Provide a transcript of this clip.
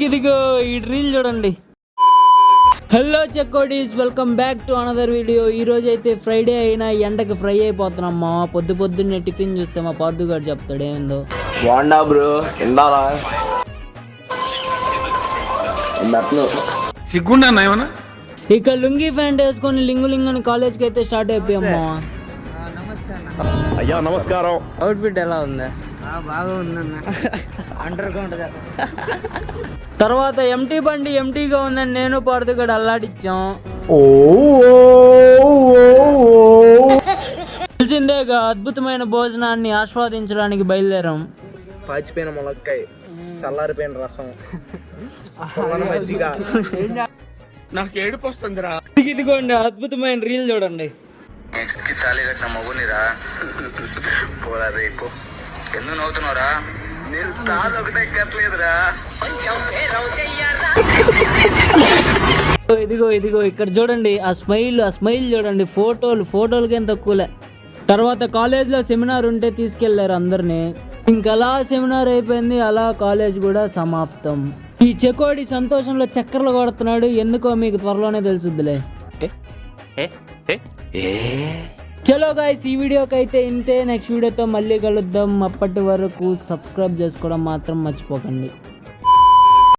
ఇదిగో ఈ రీల్ చూడండి. హలో చెక్కోడీస్, welcome back to another video. ఈ రోజు అయితే ఫ్రైడే అయినా ఎండకి ఫ్రై అయిపోతున్నాం మా. పొద్దున్నే టిఫిన్ చూస్తే మా పాదుగాడు చెప్తాడు ఏందో. బాగుండా బ్రో, ఎందారా సిగ్గుండా ఏమన్నా. ఇక లుంగీ ప్యాంట్ వేసుకొని లింగు అని కాలేజ్కి అయితే స్టార్ట్ అయిపోయామ్మా. అయ్యా నమస్కారం. అవుట్ఫిట్ ఎలా ఉందా? బాగా ఉందన్న. అండర్గా ఉంటుంది. తర్వాత ఎంటీ బండి ఎంటీగా ఉందని నేను పార్దుగాడు అల్లాడిచ్చాం. తెలిసిందేగా, అద్భుతమైన భోజనాన్ని ఆస్వాదించడానికి బయలుదేరాం. పాచిపోయిన ములక్కాయ, చల్లారిపోయిన రసం, నాకు ఏడుపు వస్తుందిరా. ఇదిగోండి అద్భుతమైన రీల్ చూడండి. నెక్స్ట్ కి తాళి కట్టిన మగునిరా పోరా రేపు ఎందుకు నవ్వుతున్నావురా? నేను తాళి ఒకటే కట్టలేదురా. ఇదిగో ఇక్కడ చూడండి, ఆ స్మైల్ చూడండి. ఫోటోలకేం తక్కువలే. తర్వాత కాలేజ్లో సెమినార్ ఉంటే తీసుకెళ్లారు అందరినీ. ఇంకలా సెమినార్ అయిపోయింది, అలా కాలేజ్ కూడా సమాప్తం. ఈ చెకోడి సంతోషంలో చక్కర్లు కొడుతున్నాడు. ఎందుకో మీకు త్వరలోనే తెలుసుద్దిలే. చలో గాయ్స్, ఈ వీడియోకి అయితే ఇంతే. నెక్స్ట్ వీడియోతో మళ్ళీ కలుద్దాం. అప్పటి వరకు సబ్స్క్రైబ్ చేసుకోవడం మాత్రం మర్చిపోకండి.